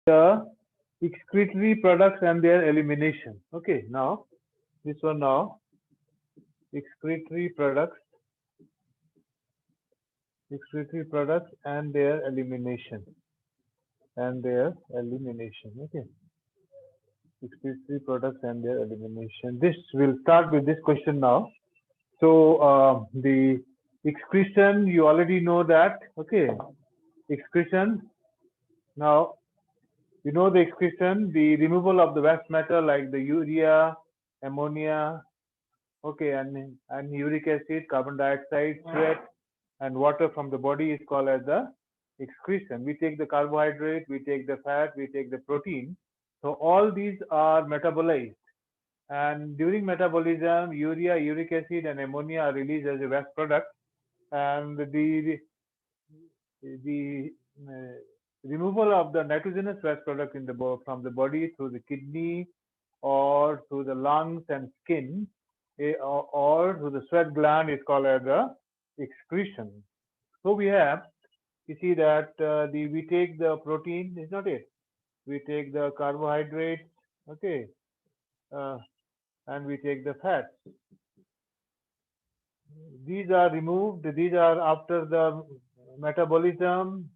the excretory products and their elimination. Okay, now this one now excretory products, and their elimination, Okay, excretory products and their elimination. This will start with this question now. So the excretion, you already know that. Okay, excretion. Now you know the excretion, the removal of the waste matter like the urea, ammonia, okay, and uric acid, carbon dioxide, sweat, and water from the body is called as the excretion. We take the carbohydrate, we take the fat, we take the protein. So all these are metabolized. And during metabolism, urea, uric acid, and ammonia are released as a waste product. And the removal of the nitrogenous waste product from the body through the kidney or through the lungs and skin or through the sweat gland is called as the excretion. So we have, you see that we take the protein, is not it? We take the carbohydrates, okay, uh, and we take the fats. These are removed. These are after the metabolism.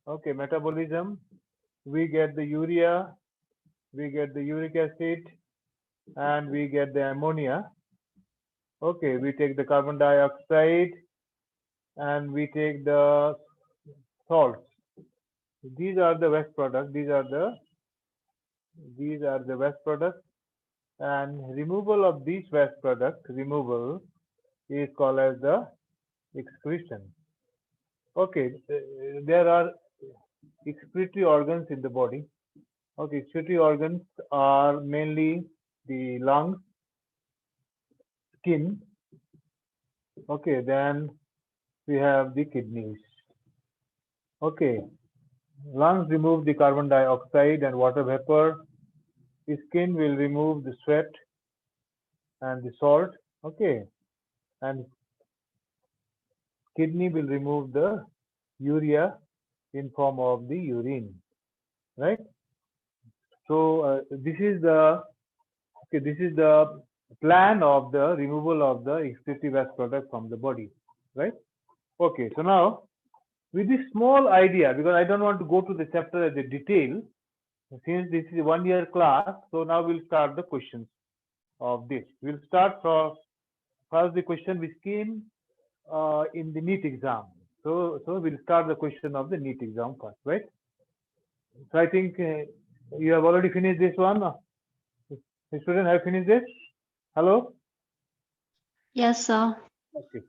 Okay, metabolism. We get the urea, we get the uric acid, and we get the ammonia. Okay, we take the carbon dioxide, and we take the salts. These are the waste products. These are the waste products, and removal of these waste products, removal is called as the excretion. Okay, there are excretory organs in the body. Okay, excretory organs are mainly the lungs, skin. Okay, then we have the kidneys. Okay, lungs remove the carbon dioxide and water vapor. The skin will remove the sweat and the salt. Okay, and kidney will remove the urea in form of the urine, right? So this is the plan of the removal of the excretory waste product from the body, right? Okay, so now with this small idea, because I don't want to go to the chapter as a detail, since this is a 1 year class, so now we'll start the questions of this. We'll start from first the question which came in the NEET exam. So we'll start the question of the NEET exam first, right? So I think you have already finished this one. The student have finished this? Hello? Yes, sir. Okay.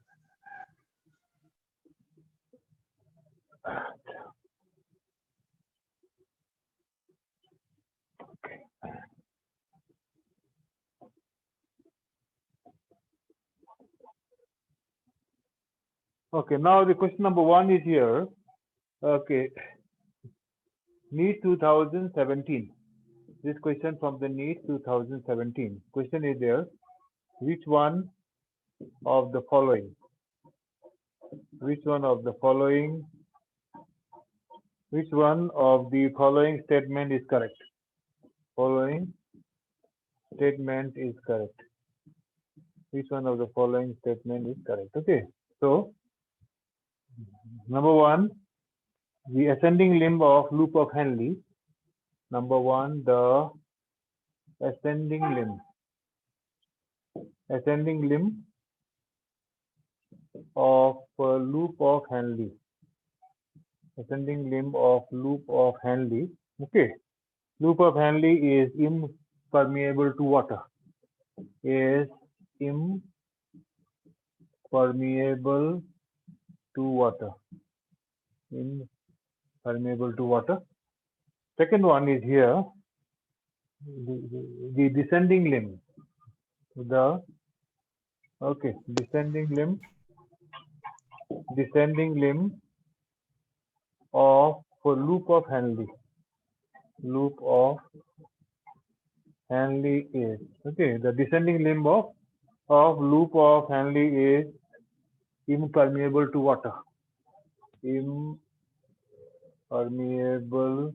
Okay, now the question number 1 is here. Okay, NEET 2017. This question from the NEET 2017. Question is there. Which one of the following? Which one of the following statement is correct? Following statement is correct. Which one of the following statement is correct? Okay, so number 1, the ascending limb of loop of Henle. Number 1, the ascending limb of loop of Henle. Ascending limb of loop of Henle. Okay, loop of Henle is impermeable to water. Is impermeable to water. Impermeable to water. Second one is here. The descending limb. Descending limb of loop of Henle. Loop of Henle is, okay, the descending limb of loop of Henle is impermeable to water. Impermeable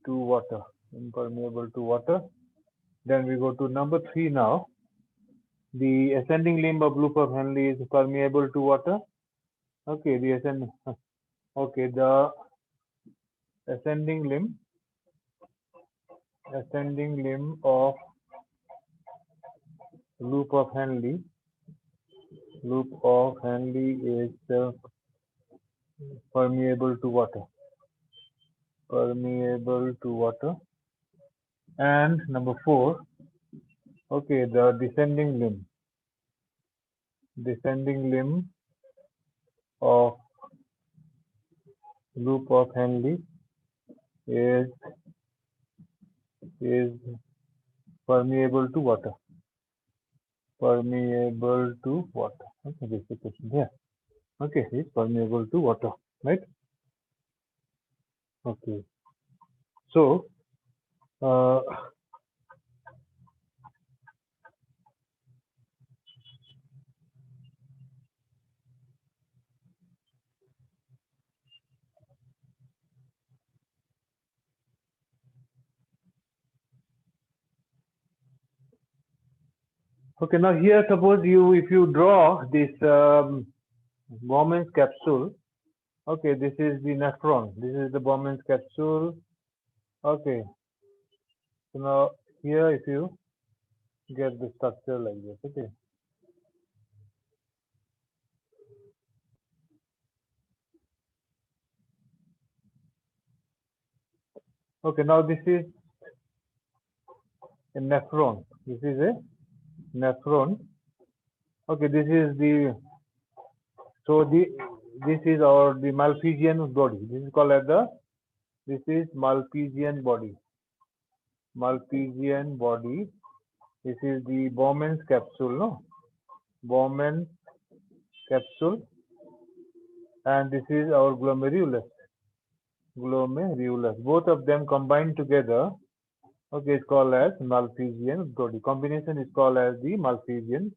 to water. Impermeable to water. Then we go to number 3 now. The ascending limb of loop of Henle is permeable to water. Okay, the ascending limb of loop of Henle is permeable to water. Permeable to water. And number 4, okay, the descending limb of loop of Henle is permeable to water. Permeable to water. Okay, this is the question here. Okay, it's permeable to water, right? Okay. So, okay, now here suppose if you draw this Bowman's capsule, okay, this is the nephron, this is the Bowman's capsule. Okay, so now here if you get the structure like this, okay. Okay, now this is a nephron. This is a nephron. Okay, this is the this is the Malpighian body. This is called as this is Malpighian body. Malpighian body. This is the Bowman's capsule, no? Bowman's capsule, and this is our glomerulus. Glomerulus. Both of them combined together. Okay, it's called as Malpighian body. Combination is called as the Malpighian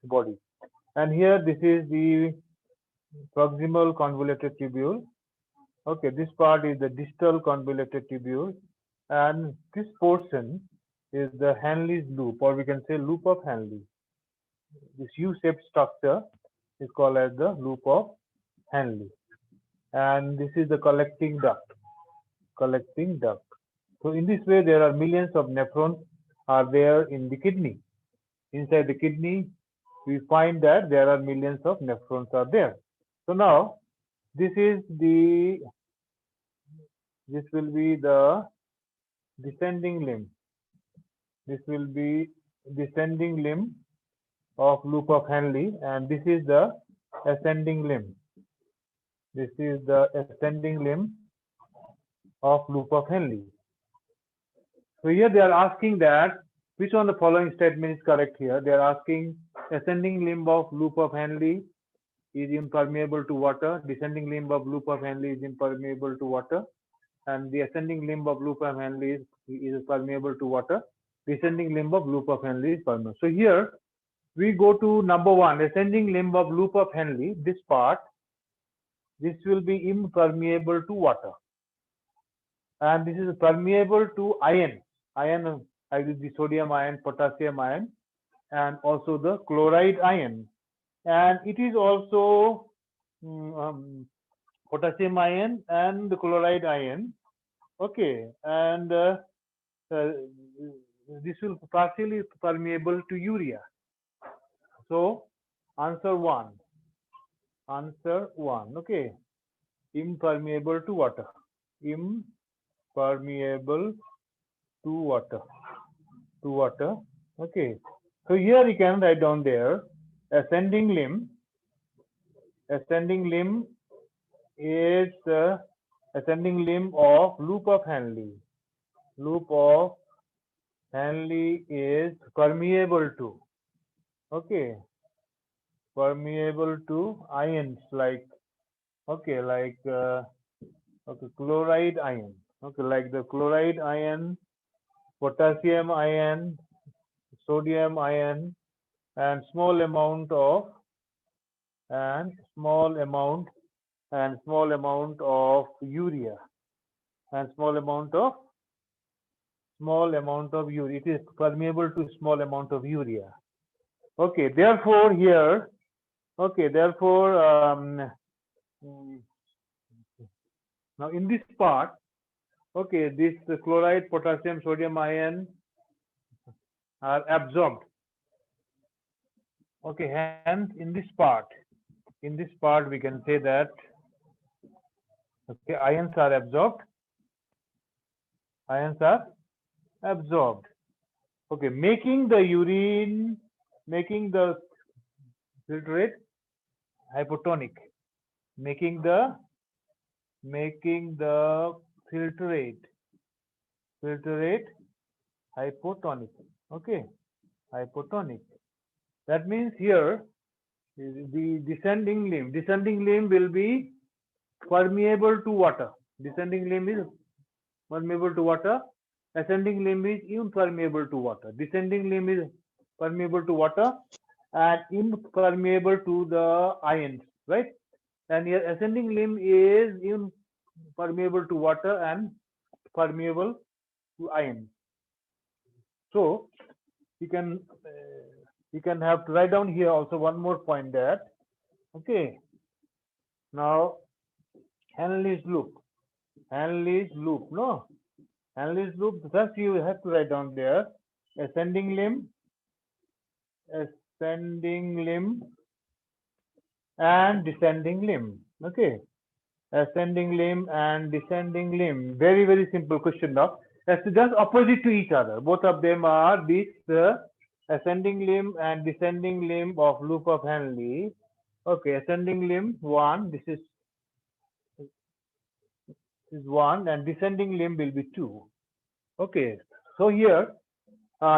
body. And here this is the proximal convoluted tubule. Okay, this part is the distal convoluted tubule, and this portion is the Henle's loop, or we can say loop of Henle. This U-shaped structure is called as the loop of Henle, and this is the collecting duct. Collecting duct. So in this way, there are millions of nephrons are there in the kidney. Inside the kidney, we find that there are millions of nephrons are there. So now, this will be the descending limb. This will be descending limb of loop of Henle, and this is the ascending limb. This is the ascending limb of loop of Henle. So here they are asking that which one of the following statement is correct here. They are asking ascending limb of loop of Henle is impermeable to water. Descending limb of loop of Henle is impermeable to water. And the ascending limb of loop of Henle is permeable to water. Descending limb of loop of Henle is permeable. So here we go to number 1, ascending limb of loop of Henle. This part, this will be impermeable to water. And this is permeable to iron. Iron, either the sodium ion, potassium ion, and also the chloride ion. And it is also potassium ion and the chloride ion. Okay, and this will partially permeable to urea. So answer 1. Answer 1. Okay, impermeable to water. Impermeable to water. To water. Okay. So here you can write down there ascending limb. Ascending limb is ascending limb of loop of Henle. Loop of Henle is permeable to. Okay. Permeable to ions like chloride ion. Okay, like the chloride ion, potassium ion, sodium ion, and small amount of urea. and small amount of urea. It is permeable to small amount of urea. Okay, therefore here, okay, therefore mm, now in this part, okay, this chloride, potassium, sodium ion are absorbed. Okay, hence in this part we can say that okay, ions are absorbed. Ions are absorbed. Okay, making the filtrate hypotonic, making the filtrate hypotonic. Okay, hypotonic. That means here the descending limb will be permeable to water. Descending limb is permeable to water. Ascending limb is impermeable to water. Descending limb is permeable to water and impermeable to the ions, right? And here ascending limb is impermeable to water and permeable to ions. So you can have to write down here also one more point that okay. Now Henle's loop, no, Henle's loop. First you have to write down there ascending limb, and descending limb. Okay, ascending limb and descending limb. Very, very simple question now. That's just opposite to each other. Both of them are this ascending limb and descending limb of loop of Henle. Okay, ascending limb 1, this is 1, and descending limb will be 2. Okay, so here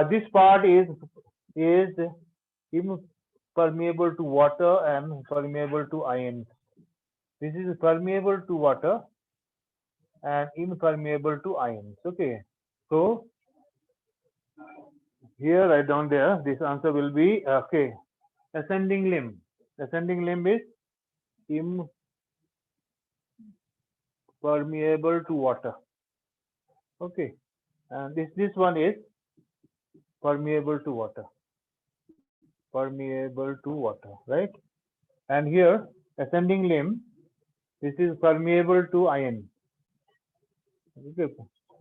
this part is impermeable to water and permeable to ions. This is permeable to water and impermeable to ions. Okay, so here write down there. This answer will be okay. Ascending limb. Ascending limb is impermeable to water. Okay, and this one is permeable to water. Permeable to water, right? And here ascending limb. This is permeable to ion. Okay,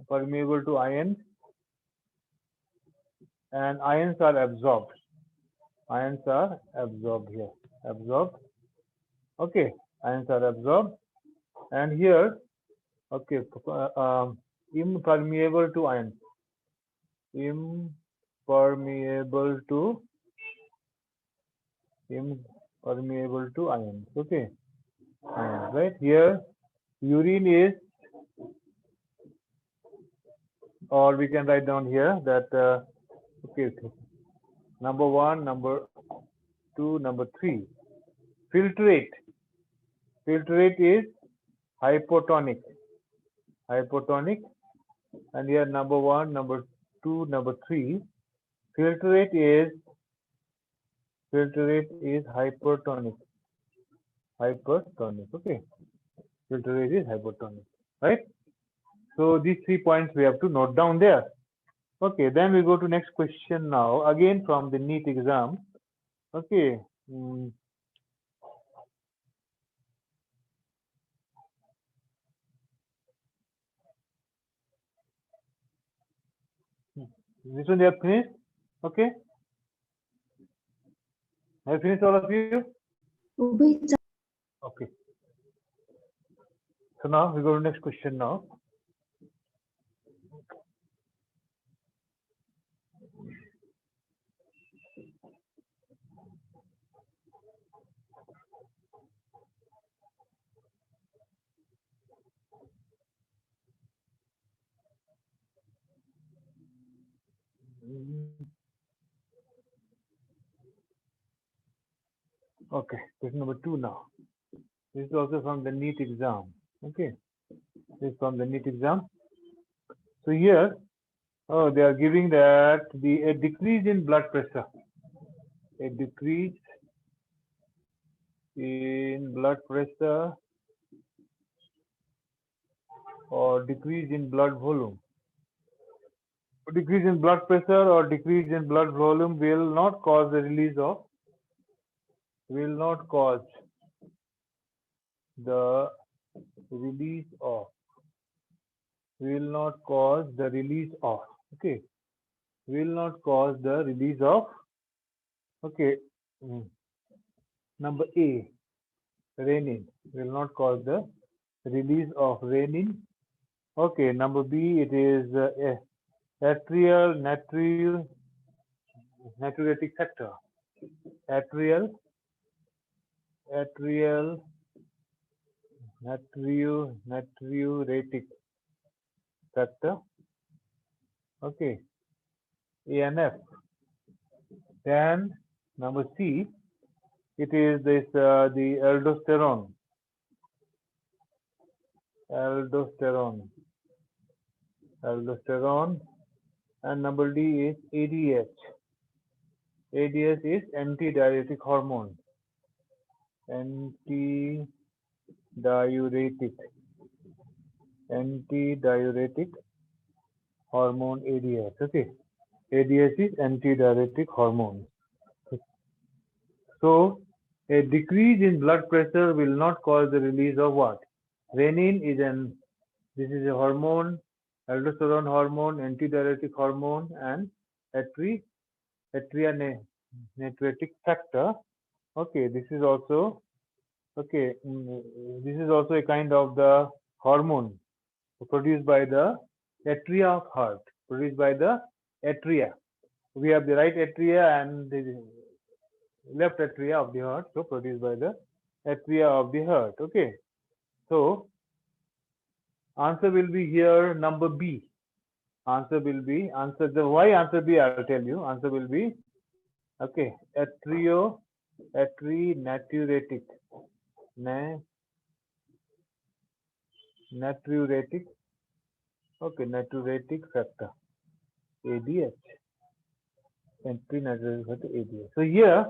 permeable to ions, and ions are absorbed. Ions are absorbed here. Absorbed. Okay, ions are absorbed, and here, okay, impermeable to ions. Impermeable to ions. Okay, ions, right? Here, urine is, or we can write down here that okay, number 1, number 2, number 3. Filtrate is hypotonic, and here number 1, number 2, number 3. Filtrate is hypertonic. Okay, filtrate is hypertonic, right? So these 3 points we have to note down there. Okay, then we go to next question now, again from the NEET exam. Okay. This one they have finished? Okay. Have you finished all of you? Okay. So now we go to next question now. Okay, question number 2 now. This is also from the NEET exam. Okay, this is from the NEET exam. So here, they are giving that a decrease in blood pressure. A decrease in blood pressure or decrease in blood volume. Decrease in blood pressure or decrease in blood volume will not cause the release of will not cause the release of will not cause the release of okay will not cause the release of okay number A, renin will not cause the release of renin. Okay, number B, it is atrial natriuretic factor. Atrial natriuretic factor. Okay, ANF. Then number C, it is this the aldosterone, and number D is ADH. ADH is antidiuretic hormone. Antidiuretic hormone ADH. Okay, ADH is antidiuretic hormone. So a decrease in blood pressure will not cause the release of what? Renin is this is a hormone, aldosterone hormone, antidiuretic hormone, and atrial natriuretic factor. Okay, this is also okay. This is also a kind of the hormone produced by the atria of heart. Produced by the atria. We have the right atria and the left atria of the heart, so produced by the atria of the heart. Okay, so answer will be here number B. Answer will be the why answer B. I'll tell you. Answer will be okay. Natriuretic okay, natriuretic factor ADH. Natriuretic factor ADH. So here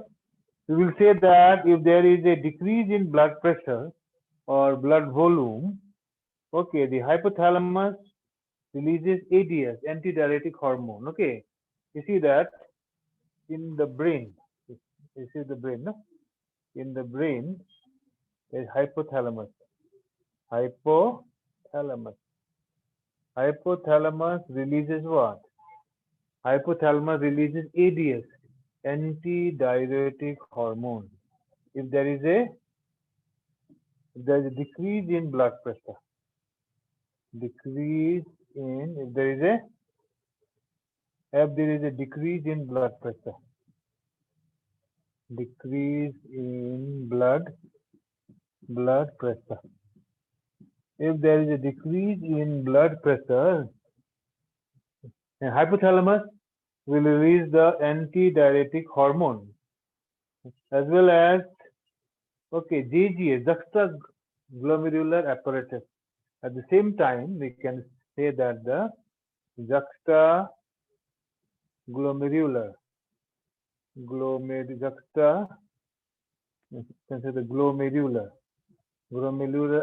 we will say that if there is a decrease in blood pressure or blood volume, okay, the hypothalamus releases ADH, antidiuretic hormone. Okay, you see that in the brain. You see the brain, no? In the brain, there is hypothalamus. Hypothalamus releases what? Hypothalamus releases ADH, antidiuretic hormone. If there is a decrease in blood pressure, if there is a decrease in blood pressure, decrease in blood pressure. If there is a decrease in blood pressure, then hypothalamus will release the antidiuretic hormone as well as okay JGA, juxtaglomerular apparatus. At the same time, we can say that the juxtaglomerular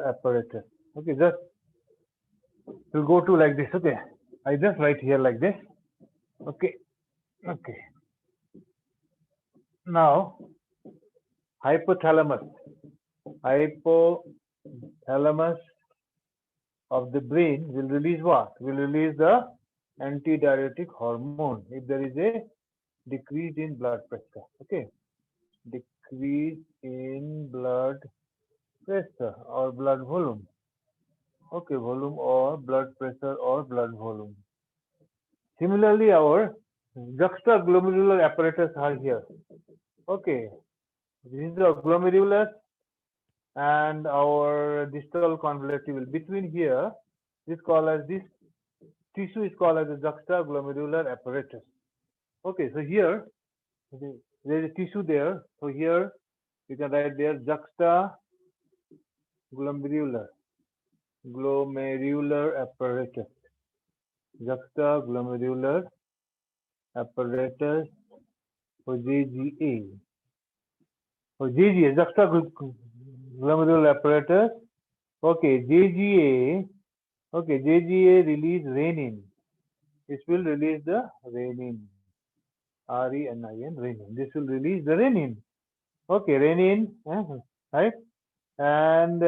apparatus. Okay, just we'll go to like this. Okay, I just write here like this. Okay. Now, hypothalamus of the brain will release what? Will release the antidiuretic hormone if there is a decrease in blood pressure. Okay, decrease in blood pressure or blood volume. Okay, volume or blood pressure or blood volume. Similarly, our juxtaglomerular apparatus are here. Okay, this is the glomerulus and our distal convolutive. Between here, this tissue is called as the juxtaglomerular apparatus. Okay, so here there is a tissue there. So here you can write there juxtaglomerular apparatus. Juxtaglomerular apparatus or JGA. Or JGA, juxtaglomerular apparatus. Okay, JGA. Okay, JGA release renin. This will release the renin. RENIN, renin. This will release the renin. Okay, renin, right? And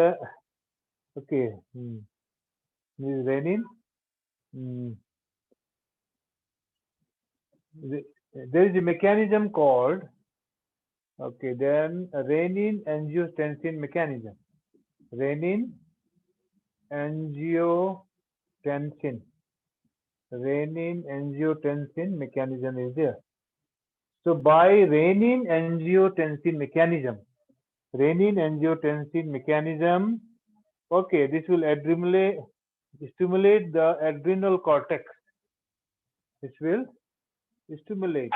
okay, this is renin. There is a mechanism called, okay, then renin angiotensin mechanism. Renin angiotensin. Renin angiotensin mechanism is there. So by renin angiotensin mechanism, okay, this will stimulate the adrenal cortex. This will stimulate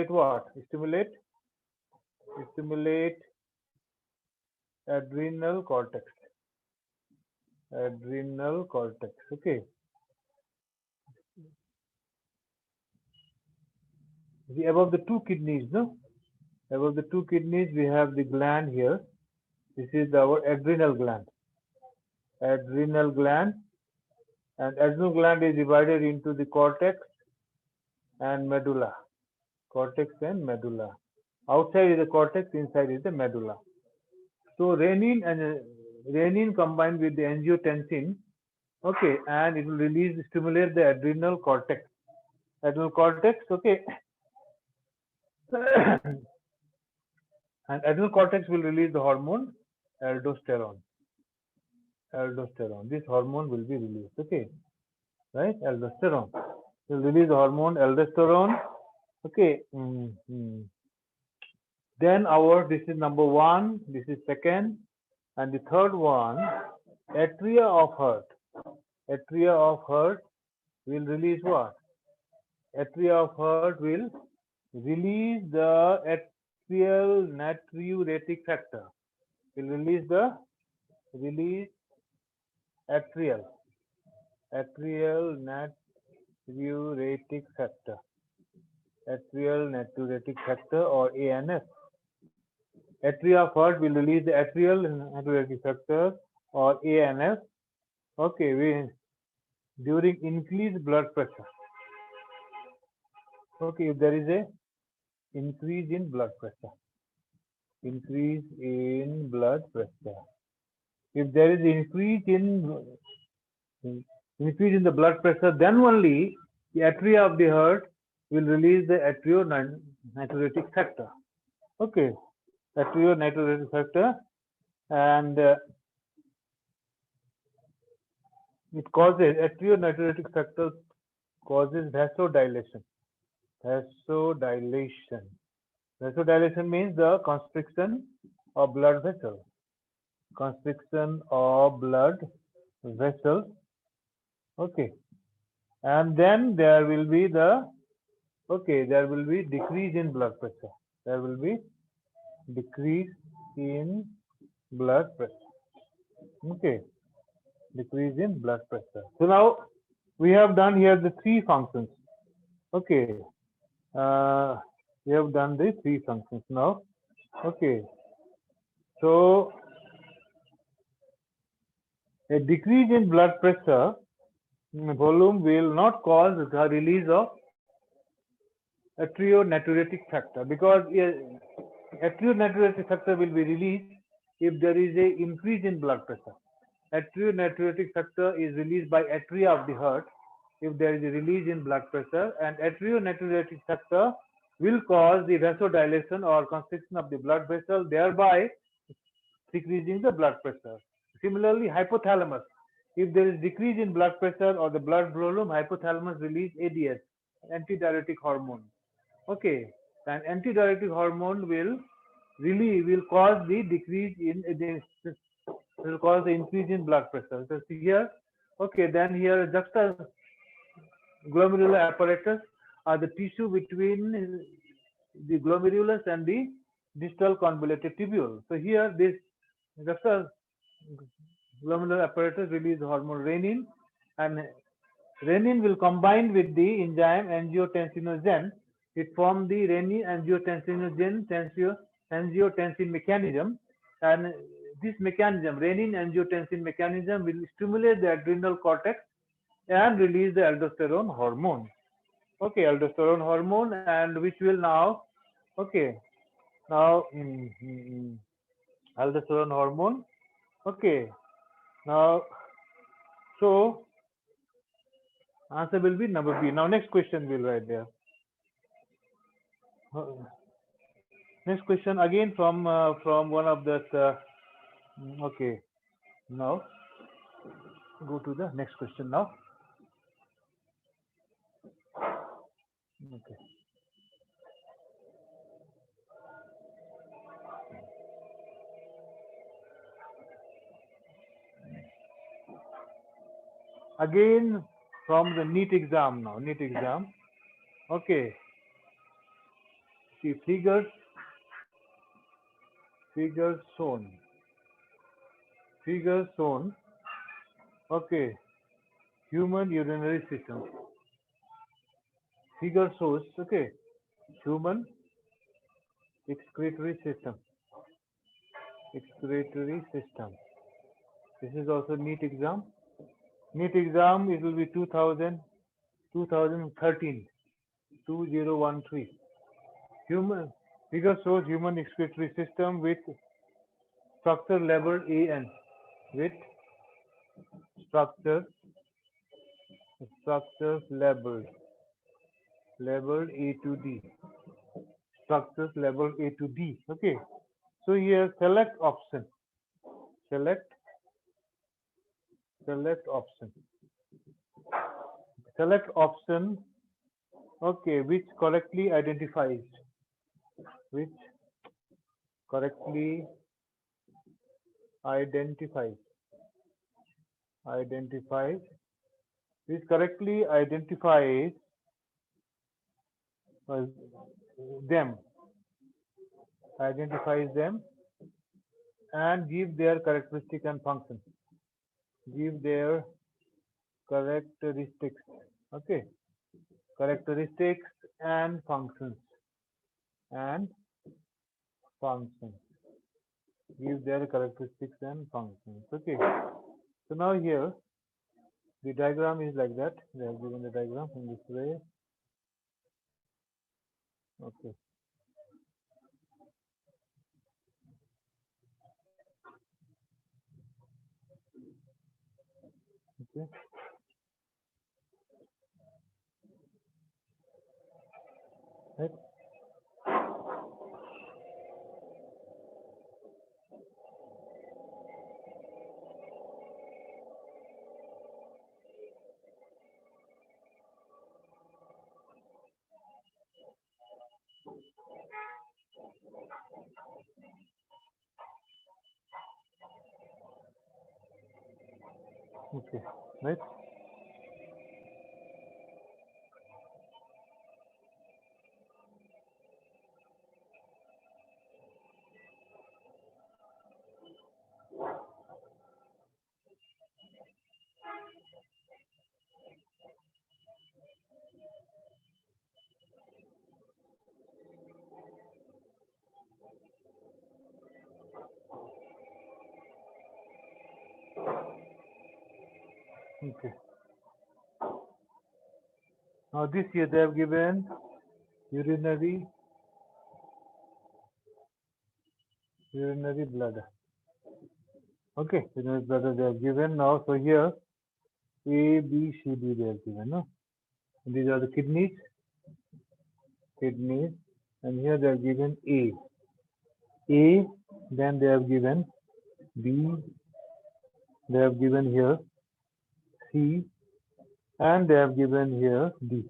what? Stimulate adrenal cortex. Okay. Above the two kidneys, no? Above the two kidneys, we have the gland here. This is our adrenal gland. Adrenal gland, and adrenal gland is divided into the cortex and medulla. Cortex and medulla. Outside is the cortex, inside is the medulla. So renin combined with the angiotensin, okay, and it will stimulate the adrenal cortex. Adrenal cortex, okay. And adrenal cortex will release the hormone aldosterone. This hormone will be released, okay, right? Aldosterone will release the hormone aldosterone, okay. Then this is number one, this is second, and the third one, atria of heart. Atria of heart will release what? Atria of heart will release the atrial natriuretic factor. Will release atrial natriuretic factor. Atrial natriuretic factor, or ANF. Atria of heart will release the atrial natriuretic factor, or ANF. Okay, during increased blood pressure. Okay, if there is a increase in blood pressure. If there is increase in the blood pressure, then only the atria of the heart will release the atrionatriuretic factor. Okay, atrionatriuretic factor, and atrionatriuretic factor causes vasodilation. Vasodilation means the constriction of blood vessels. Okay, and then there will be decrease in blood pressure. Okay, decrease in blood pressure. So now we have done here the three functions. Okay, we have done the three functions now. Okay, so a decrease in blood pressure volume will not cause the release of atrionatriuretic factor, because atrionatriuretic factor will be released if there is a increase in blood pressure. Atrionatriuretic factor is released by atria of the heart if there is a release in blood pressure, and atrionatriuretic factor will cause the vasodilation or constriction of the blood vessel, thereby decreasing the blood pressure. Similarly, hypothalamus, if there is decrease in blood pressure or the blood volume, hypothalamus release ADS, antidiuretic hormone. Okay, and antidiuretic hormone will cause the increase in blood pressure. So here, okay, then here juxtaglomerular apparatus are the tissue between the glomerulus and the distal convoluted tubule. So here this juxtaglomerular apparatus release hormone renin, and renin will combine with the enzyme angiotensinogen. It forms the renin angiotensin mechanism, and this mechanism, renin-angiotensin mechanism, will stimulate the adrenal cortex and release the aldosterone hormone. Okay, aldosterone hormone, and which will now, okay, now aldosterone hormone. Okay, now, so answer will be number B. Now next question will write there. Next question again from one of that. Okay, now go to the next question now. Okay. Again from the NEET exam now. NEET exam. Okay. See figures shown. Figures shown. Okay. Human urinary system. Figure shows, okay, human excretory system. Excretory system. This is also NEET exam. NEET exam, it will be 2013, 2013. Human figure shows human excretory system with structure labeled AN, with structures labeled A to D. Structures labeled A to D. Okay. So here select option. Select option. Select option. Okay, which correctly identifies. Which correctly identifies. Which correctly identifies them. Identifies them and give their characteristic and function. Give their characteristics. Okay. Characteristics and functions. Give their characteristics and functions. Okay. So now here the diagram is like that. They have given the diagram in this way. Okay. Okay. Right. Okay. Right. Okay. Now this year they have given urinary bladder. Okay, urinary bladder they have given now. So here A, B, C, D they have given. No? These are the kidneys, and here they have given A. Then they have given B. They have given here C, and they have given here D.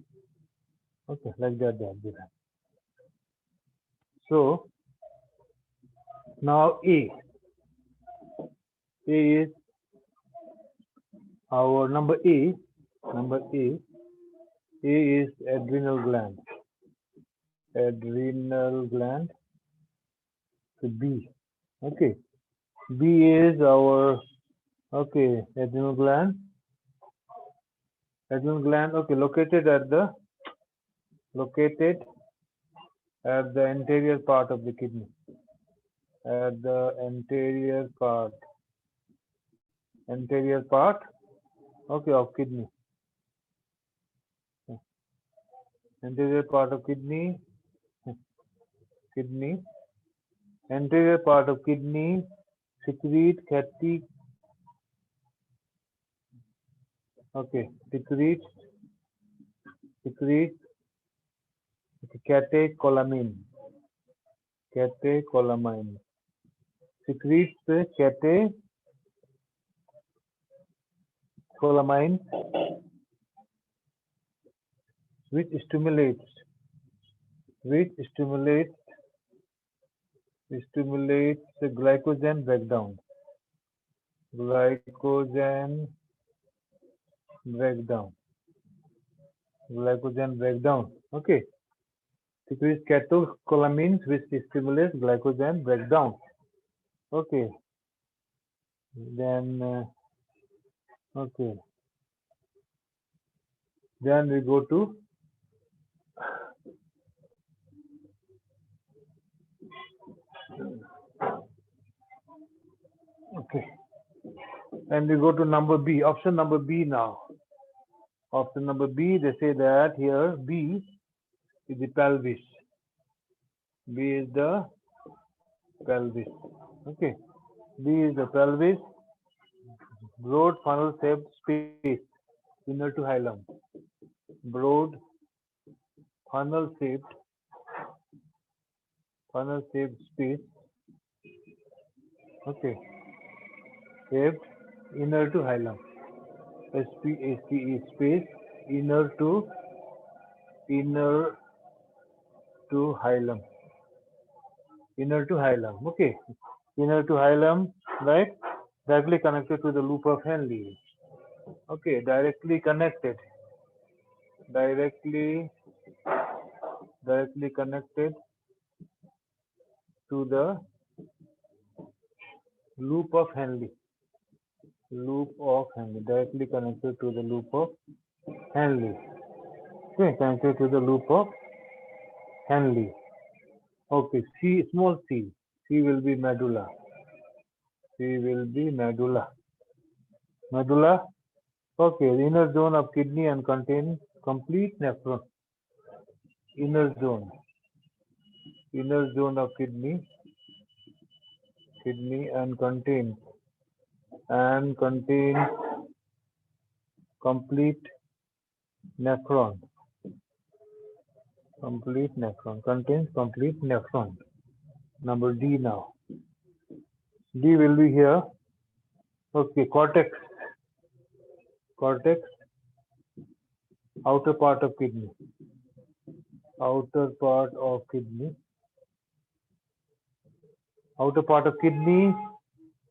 Okay, like that they have given. So now A is our number A. A is adrenal gland. So B. Okay. B is our adrenal gland. Okay, located at the anterior part of the kidney. at the anterior part, okay, of kidney, anterior part of kidney, anterior part of kidney secrete fatty, okay, secrete catecholamine, secretes catecholamine, which stimulates the glycogen breakdown, okay, secretes catecholamines which stimulates glycogen breakdown, okay, then okay, then we go to okay, and we go to number B, option number B now. Option number B, they say that here B is the pelvis. B is the pelvis. Okay. B is the pelvis, broad funnel shaped space, inner to hilum. Broad funnel shaped space. Okay. Shaped inner to hilum. SPACE space inner to hilum. Okay. Inner to hilum, right? Directly connected to the loop of Henle. Okay, directly connected to the loop of Henle. Directly connected to the loop of Henle. Okay, connected to the loop of Henle. Okay, small c. C will be medulla. Medulla. Okay, the inner zone of kidney and contain complete nephron. Inner zone of kidney and contains complete nephron. Contains complete nephron. Number D now. D will be here. Okay, cortex, outer part of kidney,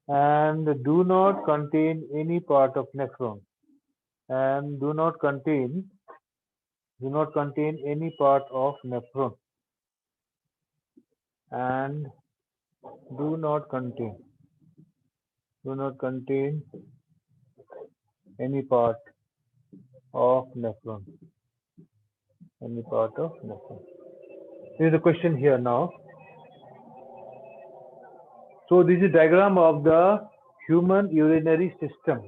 and do not contain any part of nephron, and do not contain any part of nephron, and do not contain any part of nephron. There is a question here now. So this is diagram of the human urinary system.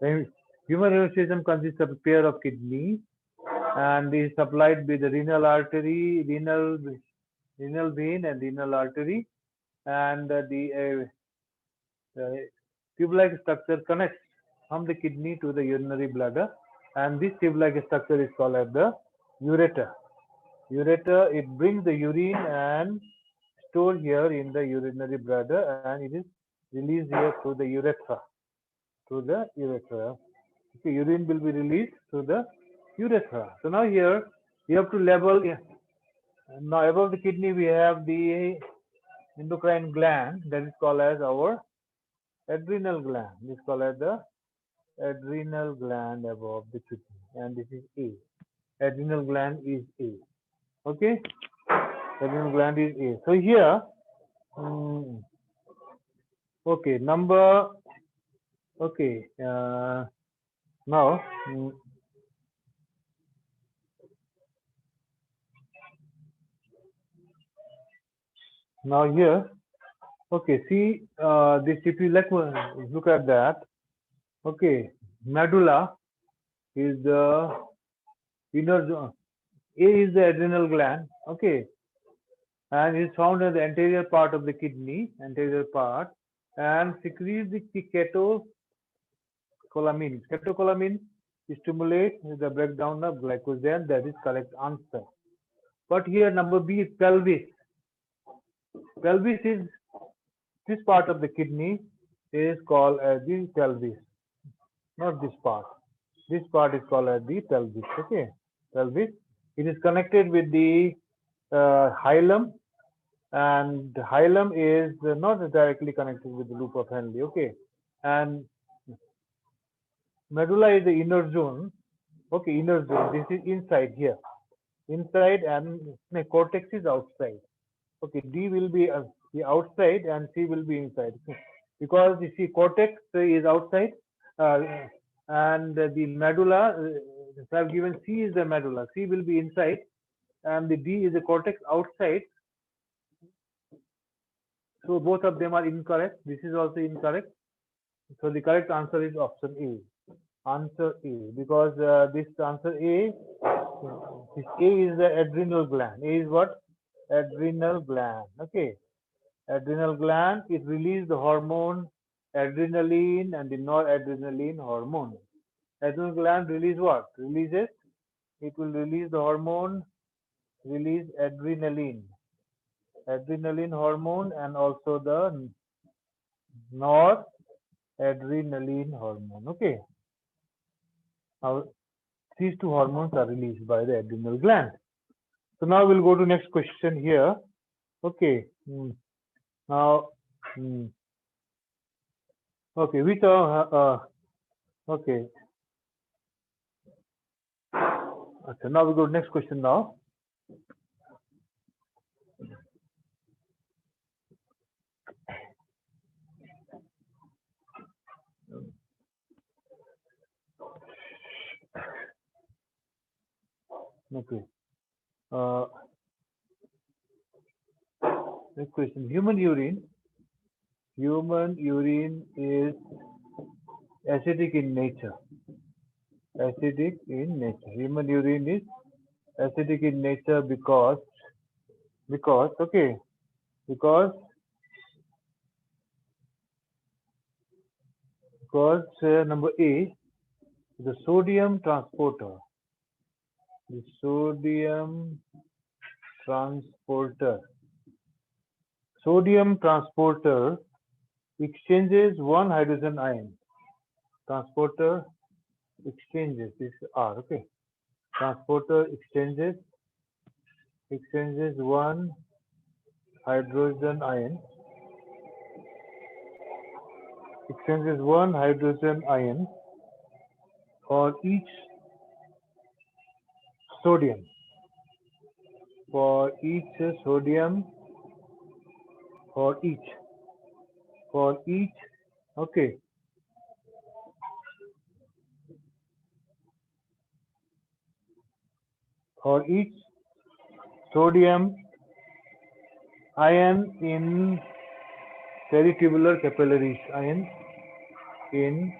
The human urinary system consists of a pair of kidneys and is supplied with the renal artery, renal vein and renal artery, and the tube-like structure connects from the kidney to the urinary bladder, and this tube-like structure is called as the ureter. It brings the urine and stored here in the urinary bladder, and it is released here through the urethra. Okay, urine will be released through the urethra. So now here you have to label. Now above the kidney we have the endocrine gland, that is called as our adrenal gland. This is called as the adrenal gland above the kidney, and this is A. Adrenal gland is A. Okay, adrenal gland is A. So here, okay, number. Okay, now. Now here, Okay, see this. If you look at that, okay, medulla is the inner zone. A is the adrenal gland. Okay, and is found in the anterior part of the kidney, anterior part, and secretes the catecholamine. Catecholamine stimulates the breakdown of glycogen. That is correct answer. But here number B is pelvis. Pelvis is this part of the kidney is called as the pelvis, not this part. This part is called as the pelvis. Okay, pelvis. It is connected with the hilum, and hilum is not directly connected with the loop of Henle. Okay, and medulla is the inner zone. Okay, inner zone. This is inside here, inside, and no, cortex is outside. Okay, D will be the outside and C will be inside. Because you see, cortex is outside, uh, and the medulla. So I've given C is the medulla. C will be inside, and the D is the cortex outside. So both of them are incorrect. This is also incorrect. So the correct answer is option A. Answer A, because this answer A, this A is the adrenal gland. A is what? Adrenal gland. Okay. Adrenal gland, it releases the hormone adrenaline and the noradrenaline hormone. Adrenal gland release what? Releases, it will release the hormone, release adrenaline, adrenaline hormone, and also the noradrenaline hormone. Okay. Now these two hormones are released by the adrenal gland. So now we'll go to next question here. Okay. Now, okay, which okay. Okay, now we go to next question now. Okay. Next question. Human urine is acidic in nature. Acidic in nature. Human urine is acidic in nature because okay, because number A, the sodium transporter. The sodium transporter. Sodium transporter exchanges one hydrogen ion. Transporter exchanges, this is R. Okay. Transporter exchanges one hydrogen ion. Exchanges one hydrogen ion for each sodium. For each sodium, for each, okay, for each sodium ion in peritubular capillaries, ion in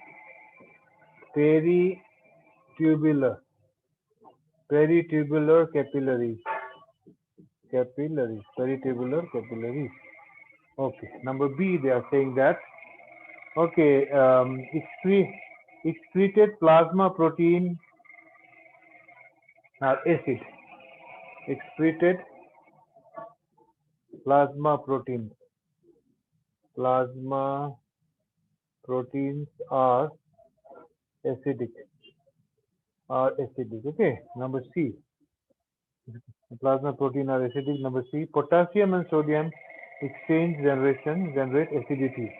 peritubular capillaries, peritubular capillaries. Okay, number B, they are saying that, okay, excreted plasma protein are acid. Excreted plasma proteins. Plasma proteins are acidic. Okay, number C. Plasma protein are acidic. Number C. Potassium and sodium exchange generate acidity.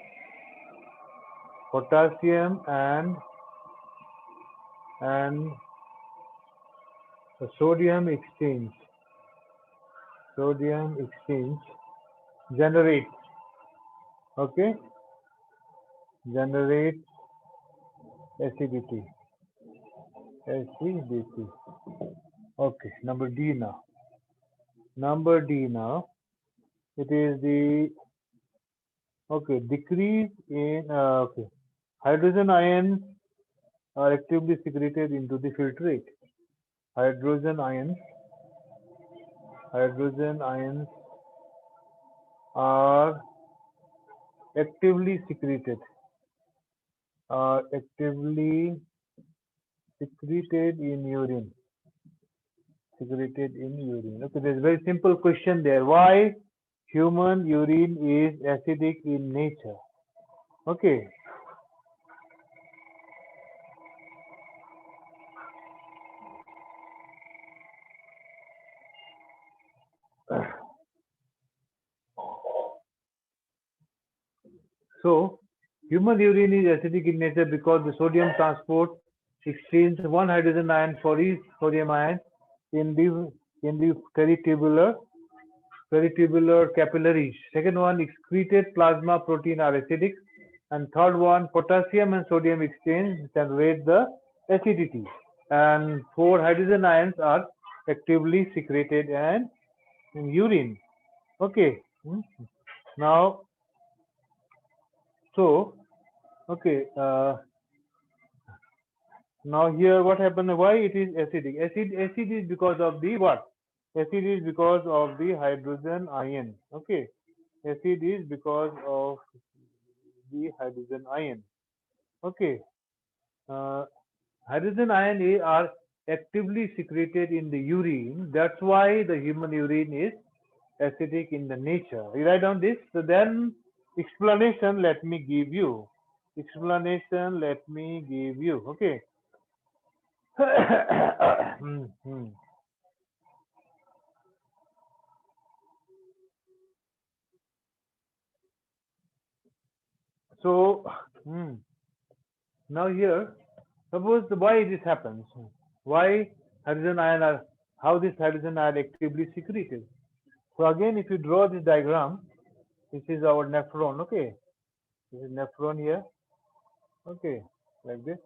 Potassium and the sodium exchange generates, okay, generates acidity. Okay, number D now. It is the Okay, decrease in okay. Hydrogen ions are actively secreted into the filtrate. Hydrogen ions are actively secreted actively secreted in urine. Secreted in urine. Okay, there's a very simple question there. Why human urine is acidic in nature? Okay. So, human urine is acidic in nature because the sodium transport exchanges one hydrogen ion for each sodium ion in the peritubular capillaries. Second one, excreted plasma protein are acidic, and third one, potassium and sodium exchange generate the acidity. And four, hydrogen ions are actively secreted and in urine. Okay. Now, so okay. Now here what happened? Why it is acidic? Acid is because of the what? Acid is because of the hydrogen ion. Okay. Acid is because of the hydrogen ion. Okay. Uh, Hydrogen ion are actively secreted in the urine. That's why the human urine is acidic in the nature. You write down this. So then explanation let me give you. Explanation let me give you. Okay. So now here, suppose why this happens? Why hydrogen ion are how this hydrogen ion actively secreted? So again, if you draw this diagram, this is our nephron. Okay, this is nephron here. Okay, like this.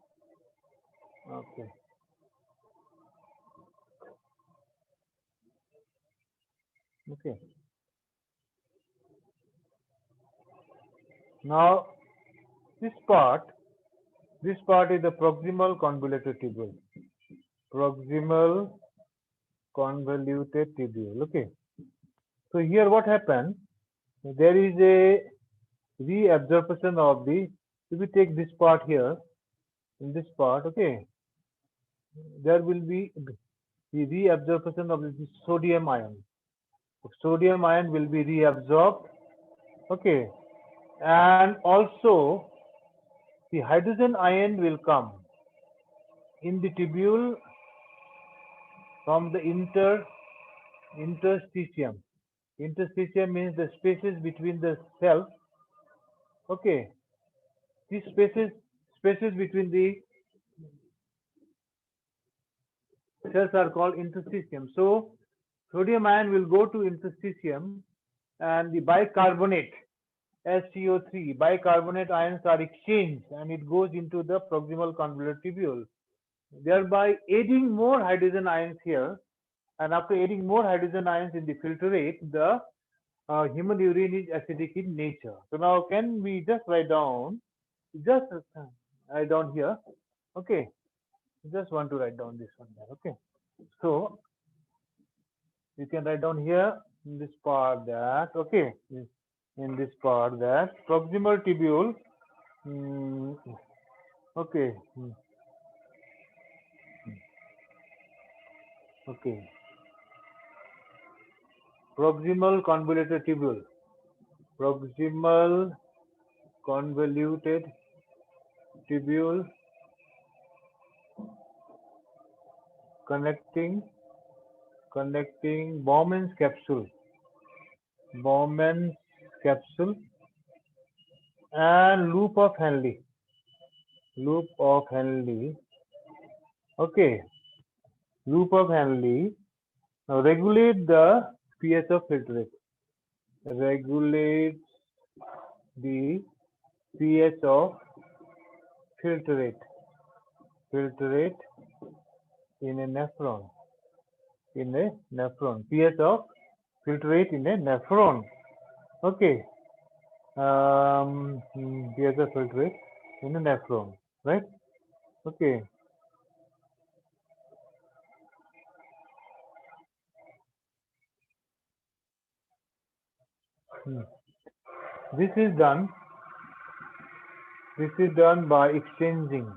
Okay. Okay. Now this part is the proximal convoluted tubule. Proximal convoluted tubule. Okay. So here what happened? There is a reabsorption of the. If we take this part here, in this part, okay, there will be the reabsorption of the sodium ion. Sodium ion will be reabsorbed. Okay, and also the hydrogen ion will come in the tubule from the interstitium. Interstitium means the spaces between the cells. Okay, these spaces between the cells are called interstitium. So sodium ion will go to interstitium, and the bicarbonate SCO3 bicarbonate ions are exchanged, and it goes into the proximal convoluted tubule, thereby adding more hydrogen ions here. And after adding more hydrogen ions in the filtrate, the human urine is acidic in nature. So now can we just write down, just write down here, okay, just want to write down this one there, okay. So you can write down here in this part that, okay, in this part that proximal tubule, okay, okay, proximal convoluted tubule, proximal convoluted tubule connecting Bowman's capsule and loop of Henle. Okay, loop of Henle. Now regulate the pH of filtrate. Regulates the pH of filtrate in a nephron. pH of filtrate in a nephron. Okay. piezo filtrate in a nephron, right? Okay. This is done by exchanging.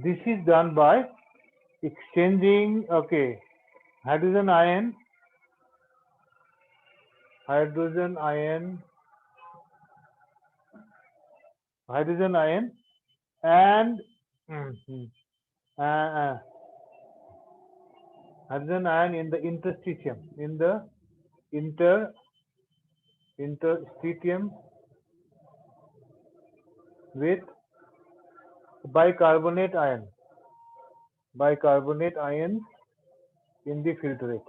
This is done by exchanging, okay, hydrogen ion hydrogen ion and mhm, uh, hydrogen ion in the interstitium, inter interstitium with bicarbonate ions in the filtrate.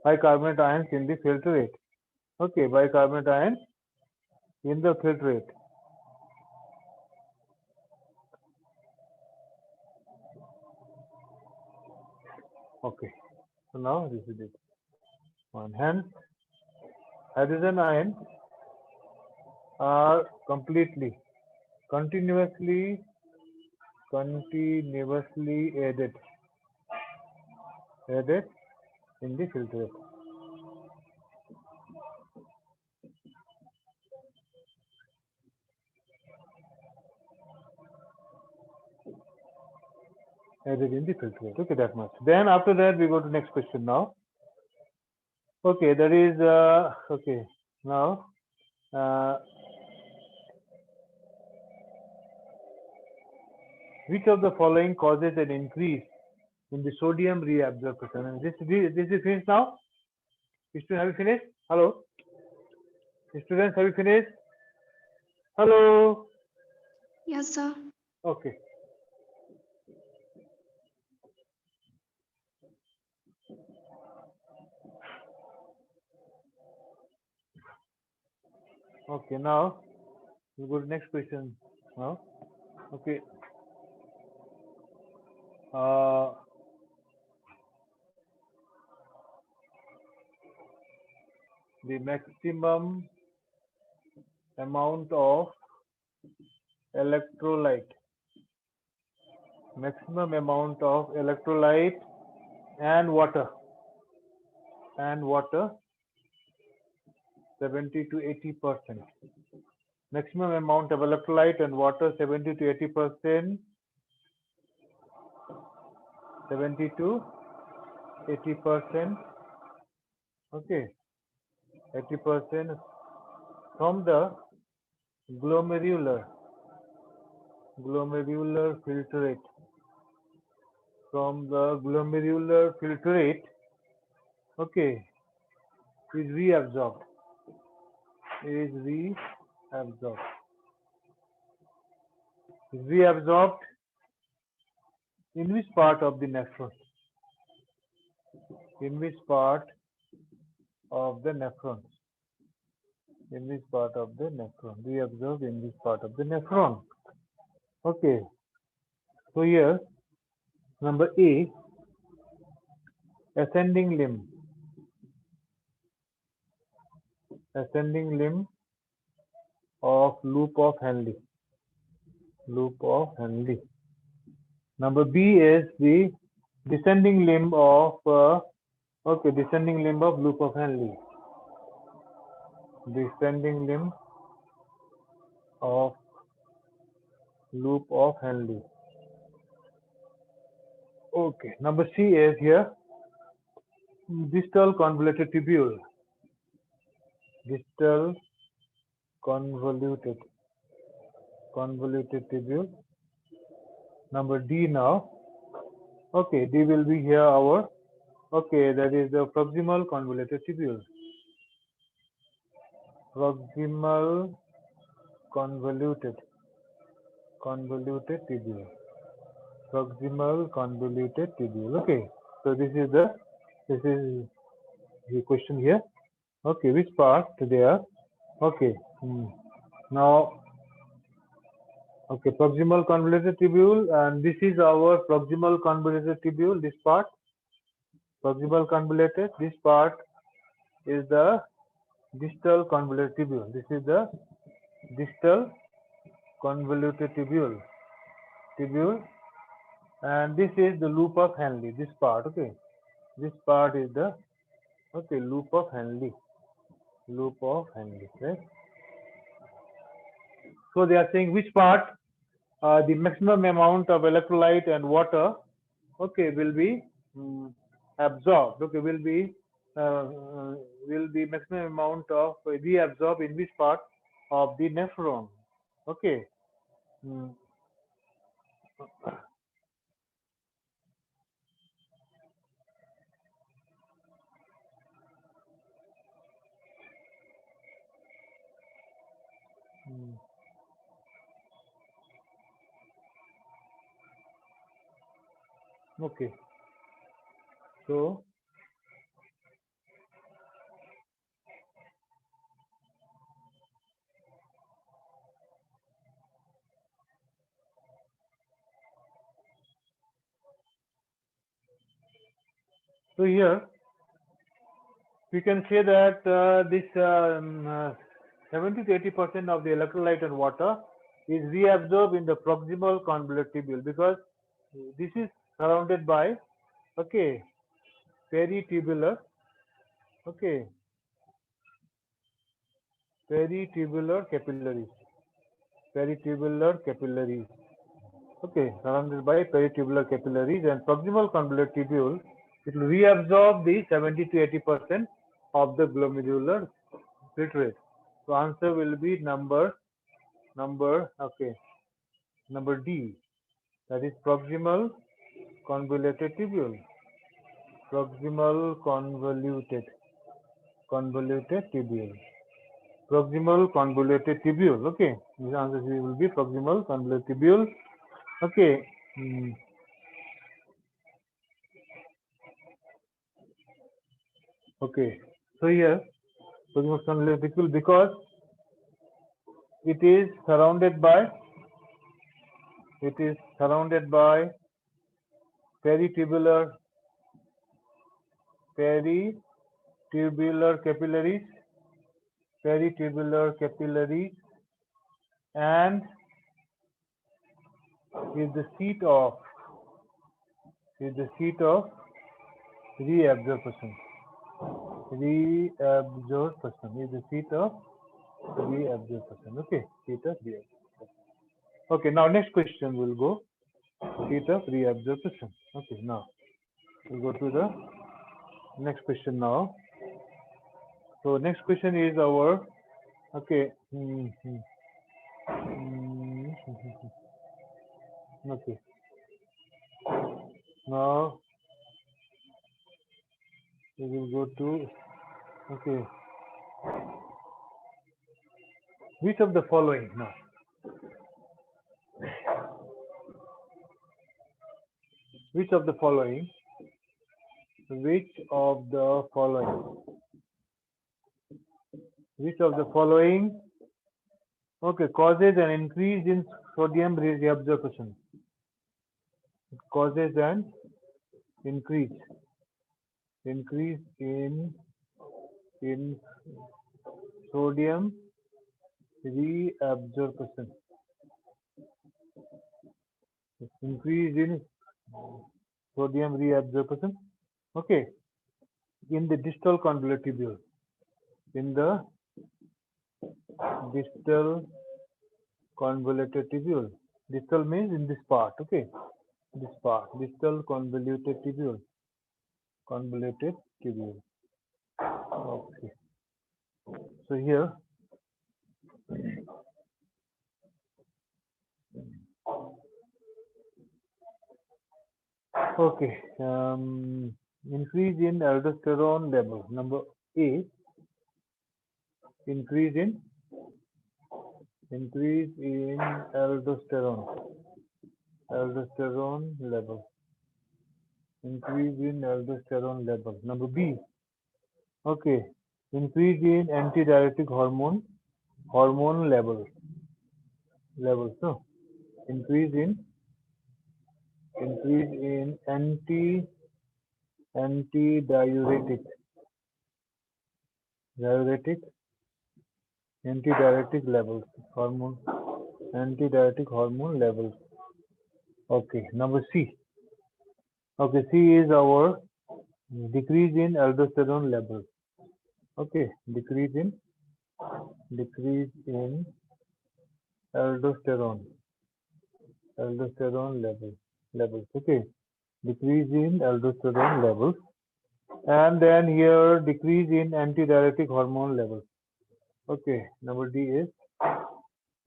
Bicarbonate ions in the filtrate. Okay, bicarbonate ions in the filtrate. Okay, so now this is it. And hence, hydrogen ions are continuously added in the filtrate. Okay, that much. Then after that, we go to next question now. Okay, that is okay. Now, which of the following causes an increase in the sodium reabsorption? And this is finished now. Students, have you finished? Hello, students, have you finished? Hello. Yes, sir. Okay. Okay, now we go to next question now. Okay. The maximum amount of electrolyte and water 70 to 80%. Maximum amount of electrolyte and water 70 to 80%. 70 to 80%. Okay, 80% from the glomerular filtrate. From the glomerular filtrate, okay, is reabsorbed. Is reabsorbed in which part of the nephron? In which part of the nephron? Reabsorbed in which part of the nephron? Okay. So here, number A, ascending limb of loop of Henle. Number B is the descending limb of loop of Henle. Descending limb of loop of Henle. Okay. Number C is here distal convoluted tubule. Distal convoluted tubule. Number D now. Okay, D will be here our, okay, that is the proximal convoluted tubule. Proximal convoluted tubule. Proximal convoluted tubule. Okay, so this is the question here. Okay, which part they are? Okay, now, okay, proximal convoluted tubule, and this is our proximal convoluted tubule, this part. Proximal convoluted. This part is the distal convoluted tubule. This is the distal convoluted tubule, and this is the loop of Henle. This part, okay. This part is the loop of Henle. Right? So they are saying which part the maximum amount of electrolyte and water, will be absorbed. Will be maximum amount of reabsorb in which part of the nephron. Okay. Mm. Mm. Okay. So here we can say that this 70 to 80% of the electrolyte and water is reabsorbed in the proximal convoluted tubule, because this is surrounded by peritubular capillaries. Surrounded by peritubular capillaries, and proximal convoluted tubule, it will reabsorb the 70 to 80% of the glomerular filtrate. So answer will be number D, that is proximal convoluted tubule. Proximal convoluted tubule. Proximal convoluted tubule. Okay, this answer will be proximal convoluted tubule. Okay. Okay. So here proximal convoluted tubule, because it is surrounded by peritubular capillaries, and is the seat of reabsorption. Is the seat of reabsorption. Okay, seat of reabsorption. Okay, now next question will go seat of reabsorption. Okay, now we'll go to the next question now. So next question is our okay. Okay. Now we will go to which of the following now? Which of the following causes an increase in sodium reabsorption? It causes an increase in sodium reabsorption. Increase in sodium reabsorption. Okay, in the distal convoluted tubule. In the distal convoluted tubule. Distal means in this part. Okay, this part. Distal convoluted tubule. Okay. So here. Okay. Increase in aldosterone level. Number A. Increase in aldosterone level. Increase in aldosterone level. Number B. Okay. Increase in antidiuretic hormone level. So increase in antidiuretic Antidiuretic. Antidiuretic levels. Hormone. Antidiuretic hormone levels. Okay. Number C. Okay. C is our decrease in aldosterone levels. Okay. Decrease in aldosterone levels. Okay. Decrease in aldosterone levels. And then here decrease in antidiuretic hormone levels. Okay, number D is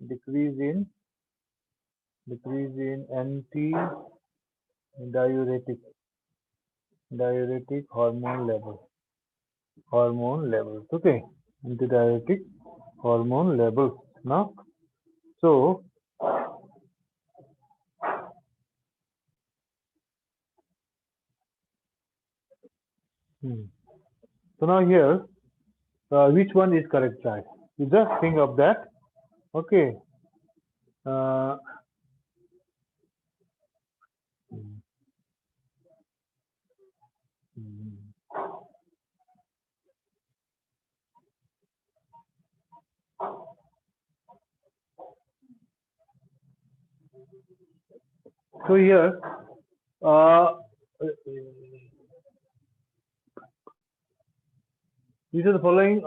decrease in antidiuretic hormone levels. Okay, antidiuretic hormone levels. Now, so so now here, which one is correct, guys? You just think of that. Okay. Uh, so here, these are the following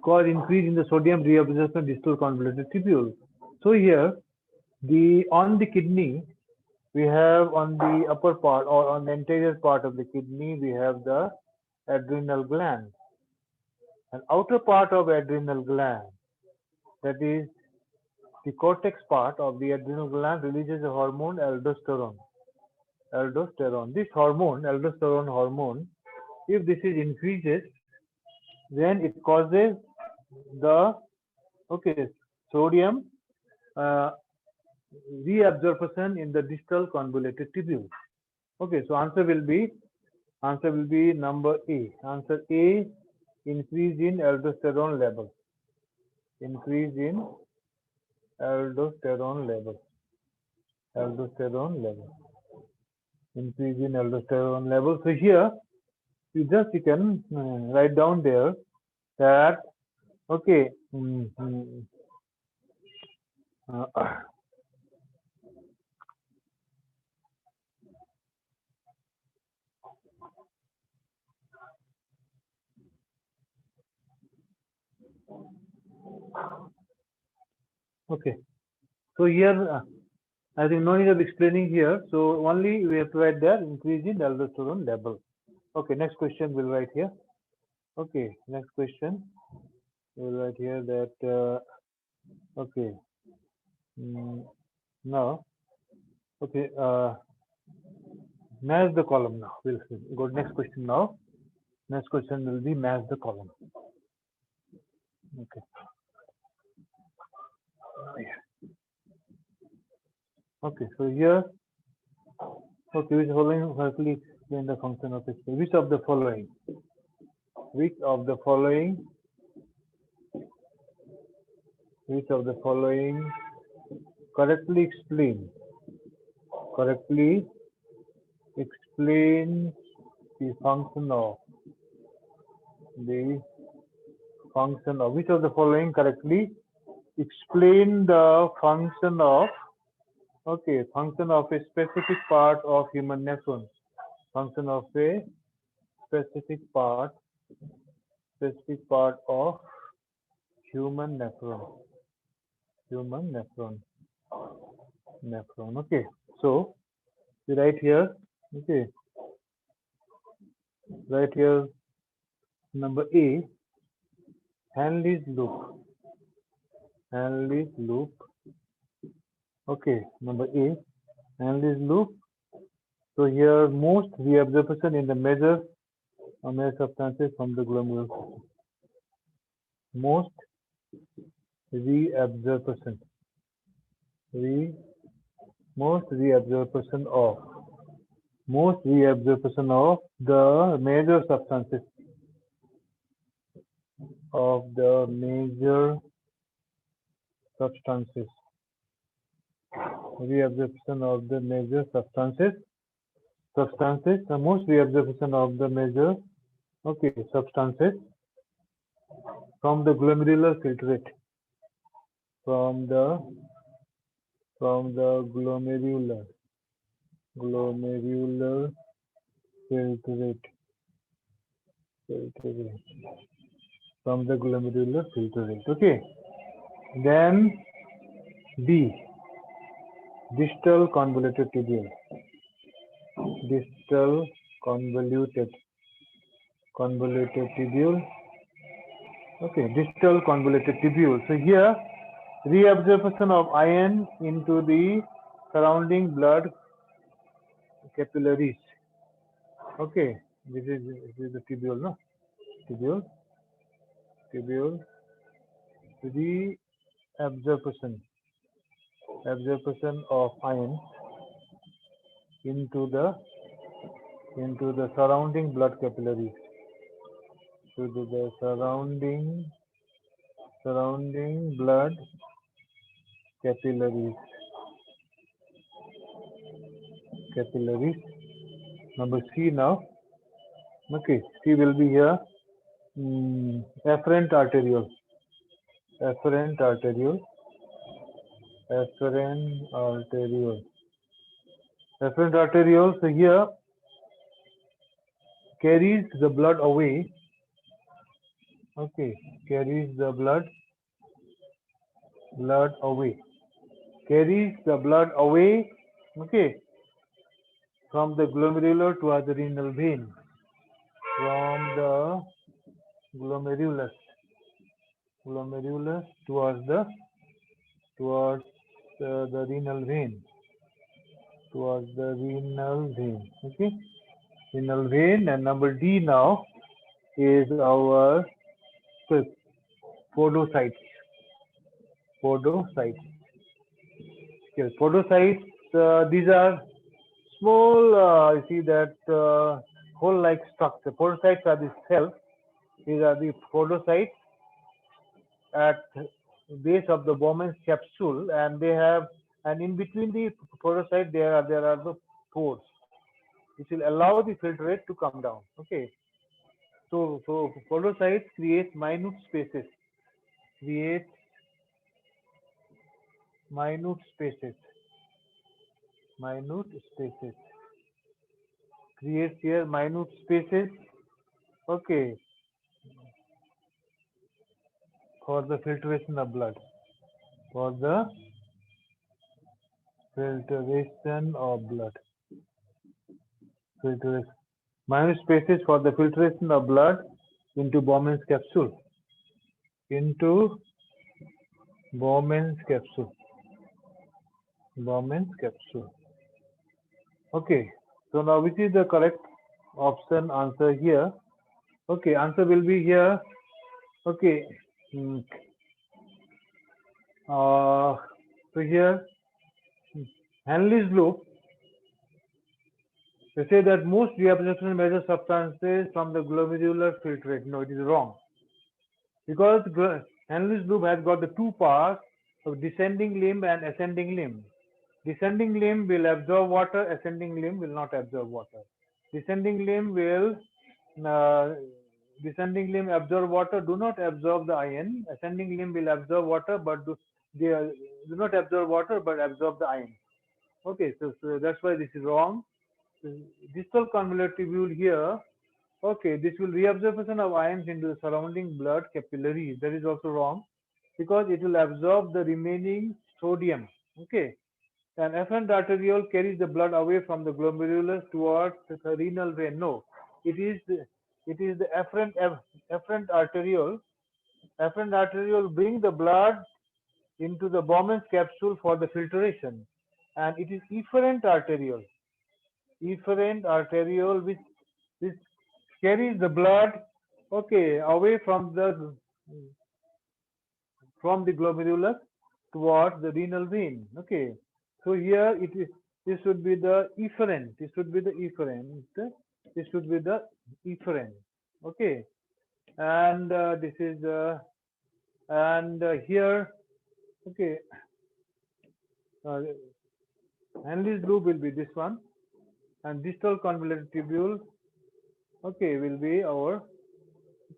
cause increase in the sodium reabsorption distal convoluted tubule. So here, on the kidney, we have on the upper part or on the anterior part of the kidney, we have the adrenal gland. An outer part of adrenal gland, that is the cortex part of the adrenal gland, releases a hormone aldosterone. This hormone, aldosterone hormone, if this is increases, then it causes the sodium reabsorption in the distal convoluted tubule. Okay, so answer will be number A. Answer A, increase in aldosterone levels. Increase in aldosterone levels. Increase in aldosterone levels. So here, you can write down there that okay. Okay, so here I think no need of explaining here. So only we have to write there increase in aldosterone level. Okay, next question we'll write here. Okay, next question we'll write here that okay. Now okay, match the column now. We'll go to next question now. Next question will be match the column. Okay. Okay, so here, okay, which following firstly explain the function of space. Which of the following correctly explains the function of which of the following correctly explain the function of a specific part of human nephron. Function of a specific part of human nephron. Okay, so we write here. Okay, right here number A, Henle's loop. Okay, number A, Henle's loop. So here most reabsorption in the major substances from the glomerular system. Most reabsorption of the major substances reabsorption of the major substances Substances, the most reabsorption of the major, okay, substances from the glomerular filtrate, from the glomerular filtrate, from the glomerular filtrate. Okay, then D, distal convoluted tubule, distal convoluted tubule. Okay, distal convoluted tubule. So here, reabsorption of iron into the surrounding blood capillaries. Okay, this is the tubule, no? Tubule, reabsorption of iron into the surrounding blood capillaries, to the surrounding blood capillaries. Number C now. Okay, C will be here. Afferent arteriole. Afferent arteriole. So here carries the blood away. Okay, carries the blood away. Carries the blood away. Okay, from the glomerular towards the renal vein. From the glomerulus towards the renal vein. Okay, renal vein. And number D now is our podocytes. Okay, podocytes. These are small. You see that hole-like structure. Podocytes are the cells. These are the podocytes at base of the Bowman's capsule, and they have, and in between the podocyte there are the pores, which will allow the filtrate to come down. Okay, so podocytes create minute spaces, creates here minute spaces. Okay, for the filtration of blood, minute spaces for the filtration of blood into Bowman's capsule. Okay, so now which is the correct option answer here? Okay, answer will be here. Okay, so here Henle's loop. They say that most reabsorption major substances from the glomerular filtrate. No, it is wrong, because Henle's loop has got the two parts of descending limb and ascending limb. Descending limb will absorb water, ascending limb will not absorb water. Descending limb absorb water, do not absorb the iron. Ascending limb will absorb water, but do not absorb water but absorb the iron. Okay, so that's why this is wrong. Distal convoluted tubule here. Okay, this will reabsorption of ions into the surrounding blood capillaries. That is also wrong, because it will absorb the remaining sodium. Okay, and afferent arteriole carries the blood away from the glomerulus towards the renal vein. No, it is the afferent arteriole. Afferent arteriole bring the blood into the Bowman's capsule for the filtration, and it is efferent arteriole. Which carries the blood, okay, away from the glomerulus towards the renal vein. Okay, so here this should be the efferent. Okay, and this is here. Okay, Henle's loop will be this one. and distal convoluted tubule, okay, will be our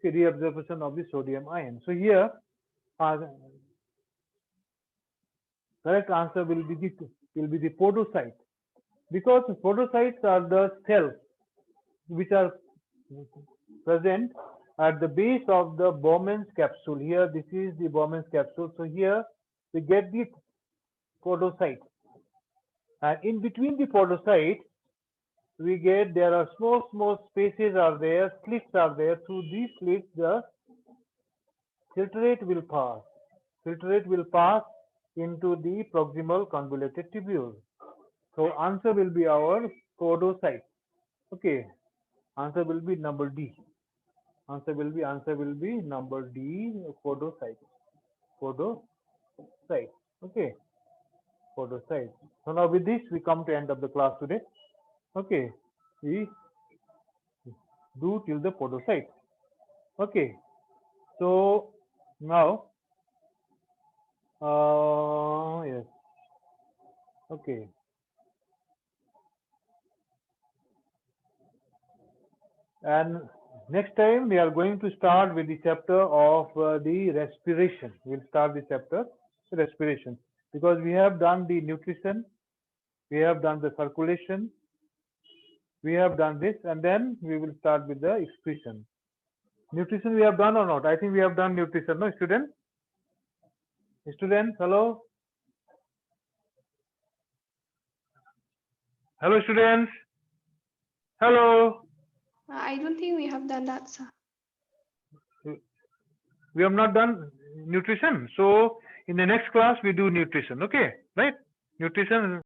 reabsorption of the sodium ion. So here, correct answer will be the podocyte, because podocytes are the cells which are present at the base of the Bowman's capsule. Here, this is the Bowman's capsule. So here we get the podocyte, and in between the podocyte, we get there are small spaces are there, slits are there. Through these slits, the filtrate will pass. Filtrate will pass into the proximal convoluted tubule. So answer will be our podocyte. Okay, answer will be number D. Answer will be number D, podocyte. Podocyte. Okay, podocyte. So now with this we come to end of the class today. Okay, we do till the podocyte. Okay, so now yes. Okay. And next time we are going to start with the chapter of the respiration. We'll start the chapter respiration, because we have done the nutrition, we have done the circulation, we have done this, and then we will start with the excretion. Nutrition we have done or not? I think we have done nutrition, no, students? Students, hello? Hello, students? Hello? I don't think we have done that, sir. We have not done nutrition. So in the next class, we do nutrition, okay? Right? Nutrition